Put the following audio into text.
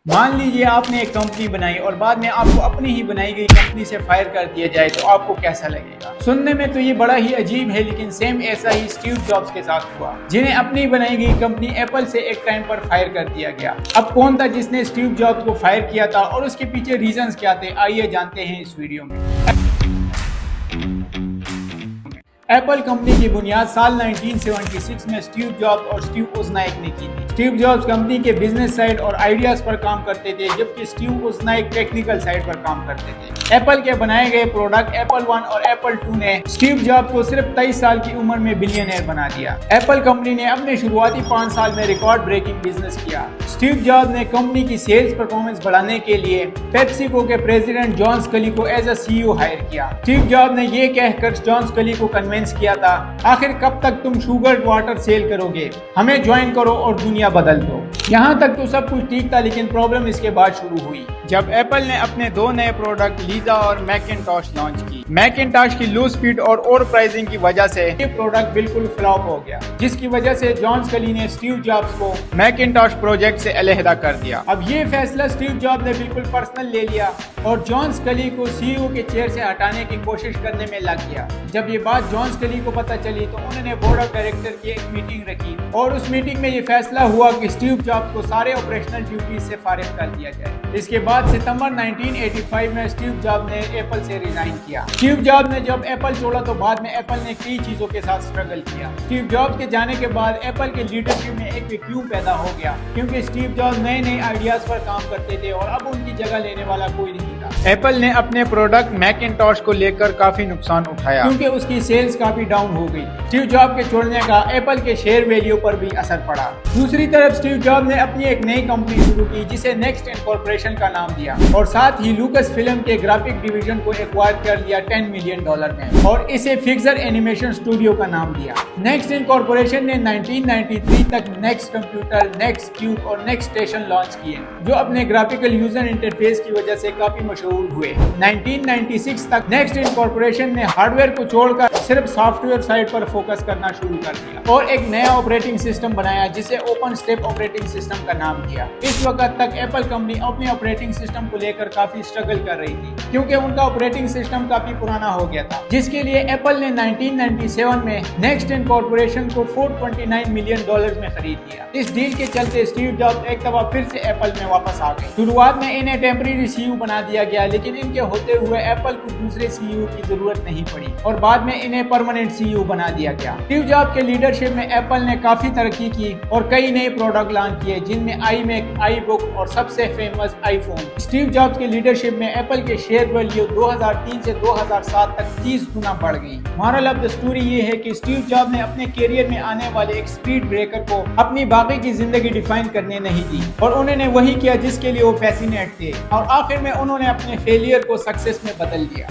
مان لیجیے آپ نے ایک کمپنی بنائی اور بعد میں آپ کو اپنی ہی بنائی گئی کمپنی سے فائر کر دیا جائے تو آپ کو کیسا لگے گا؟ سننے میں تو یہ بڑا ہی عجیب ہے، لیکن سیم ایسا ہی اسٹیو جابز کے ساتھ ہوا، جنہیں اپنی بنائی گئی کمپنی ایپل سے ایک ٹائم پر فائر کر دیا گیا۔ اب کون تھا جس نے اسٹیو جابز کو فائر کیا تھا اور اس کے پیچھے ریزنز کیا تھے؟ آئیے جانتے ہیں اس ویڈیو میں۔ ایپل کمپنی کی بنیاد سال 1976 میں اسٹیو جابز اور اسٹیو ووزنائیک نے کی تھی۔ اسٹیو جابز کمپنی کے بزنس سائڈ اور آئیڈیاز پر کام کرتے تھے، جبکہ اسٹیو ووزنائیک ٹیکنیکل سائڈ پر کام کرتے تھے۔ ایپل کے بنائے گئے پروڈکٹ ایپل 1 اور ایپل 2 نے اسٹیو جابز کو صرف 23 سال کی عمر میں بلینئر بنا دیا۔ ایپل کمپنی نے اپنے شروعاتی 5 سال میں ریکارڈ بریکنگ بزنس کیا۔ اسٹیو جابز نے کمپنی کی سیلز پرفارمنس بڑھانے کے لیے پیپسیکو کے پریزیڈنٹ جان سکلی کو as a CEO hire کیا۔ اسٹیو جابز نے یہ کہہ کر جان سکلی کو کنونس کیا تھا، آخر کب تک تم شوگر واٹر سیل کرو گے، ہمیں جوائن کرو اور دنیا بدل دو۔ یہاں تک تو سب کچھ ٹھیک تھا، لیکن پرابلم اس کے بعد شروع ہوئی جب ایپل نے اپنے 2 نئے پروڈکٹ لیزا اور میکنٹاش لانچ کی۔ میکنٹاش کی لو سپیڈ اور اوور پرائزنگ کی وجہ سے یہ پروڈکٹ بالکل فلاپ ہو گیا، جس کی وجہ سے جان سکلی نے اسٹیو جابز کو میکنٹاش پروجیکٹ سے علیحدہ کر دیا۔ اب یہ فیصلہ اسٹیو جابز نے بالکل پرسنل لے لیا اور جان سکلی کو سی او کے چیئر سے ہٹانے کی کوشش کرنے میں لگ گیا۔ جب یہ بات جان سکلی کو پتہ چلی تو انہوں نے بورڈ آف ڈائریکٹر کی ایک میٹنگ رکھی اور اس میٹنگ میں یہ فیصلہ ہوا کہ اسٹیو جابز کو سارے آپریشنل ڈیوٹیز سے فارغ کر دیا جائے۔ اس کے بعد ستمبر 1985 میں اسٹیو جابز نے ایپل سے ریزائن کیا۔ اسٹیو جابز نے جب ایپل چھوڑا تو بعد میں ایپل نے کئی چیزوں کے ساتھ سٹرگل کیا۔ اسٹیو جابز کے جانے کے بعد ایپل کے لیڈرشپ میں ایک ویکیوم پیدا ہو گیا، کیونکہ اسٹیو جابز نئے آئیڈیاز پر کام کرتے تھے اور اب ان کی جگہ لینے والا کوئی نہیں تھا۔ ایپل نے اپنے پروڈکٹ میکنٹاش کو لے کر کافی نقصان اٹھایا، کیونکہ اس کی سیلز کافی ڈاؤن ہو گئی۔ اسٹیو جابز کے چھوڑنے کا ایپل کے شیئر ویلیو پر بھی اثر پڑا۔ دوسری طرف اسٹیو جابز نے اپنی ایک نئی کمپنی شروع کی جسے نیکسٹ انکارپوریشن کا نام دیا اور ساتھ ہی لوکس فلم کے گرافک ڈویژن کو ایکوائر کر لیا $10 ملین میں اور اسے فکسر اینیمیشن اسٹوڈیو کا نام دیا۔ نیکسٹ انکارپوریشن نے 1993 تک نیکسٹ کمپیوٹر، نیکسٹ کیوب اور نیکسٹ اسٹیشن لانچ کیے، جو اپنے گرافیکل یوزر انٹرفیس کی وجہ سے کافی مشہور ہوئے۔ 1996 تک نیکسٹ انکارپوریشن نے ہارڈ ویئر کو چھوڑ کر صرف سافٹ ویئر سائٹ پر فوکس کرنا شروع کر دیا اور ایک نیا آپریٹنگ سسٹم بنایا جسے اوپن اسٹیپ آپریٹنگ سسٹم کا نام دیا۔ اس وقت تک ایپل کمپنی اپنے آپریٹنگ سسٹم کو لے کر کافی اسٹرگل کر رہی تھی، کیونکہ ان کا آپریٹنگ سسٹم کافی پرانا ہو گیا تھا، جس کے لیے ایپل نے 1997 میں نیکسٹ انکارپوریشن کو $429 ملین میں خرید لیا۔ اس ڈیل کے چلتے اسٹیو جابز ایک دفعہ پھر سے ایپل میں واپس آ گئے۔ شروعات میں انہیں ٹیمپریری سی او بنا دیا گیا، لیکن ان کے ہوتے ہوئے ایپل کو دوسرے سی او کی ضرورت نہیں پڑی اور بعد میں انہیں پرماننٹ سی او بنا دیا گیا۔ اسٹیو جابز کے لیڈرشپ میں ایپل نے کافی ترقی کی اور کئی نئے پروڈکٹ لانچ کیے، جن میں آئی میک، آئی بک اور سب سے فیمس آئی فون۔ اسٹیو جابز کے لیڈرشپ میں ایپل کے شیئر ویلیو 2003 سے 2007 تک 30 گنا بڑھ گئی۔ مورل آف دی اسٹوری یہ ہے کہ اسٹیو جابز نے اپنے کیریئر میں آنے والے ایک سپیڈ بریکر کو اپنی باقی کی زندگی ڈیفائن کرنے نہیں دی اور انہوں نے وہی کیا جس کے لیے وہ فیسینیٹ تھے، اور آخر میں انہوں نے اپنے فیلئر کو سکسیس میں بدل دیا۔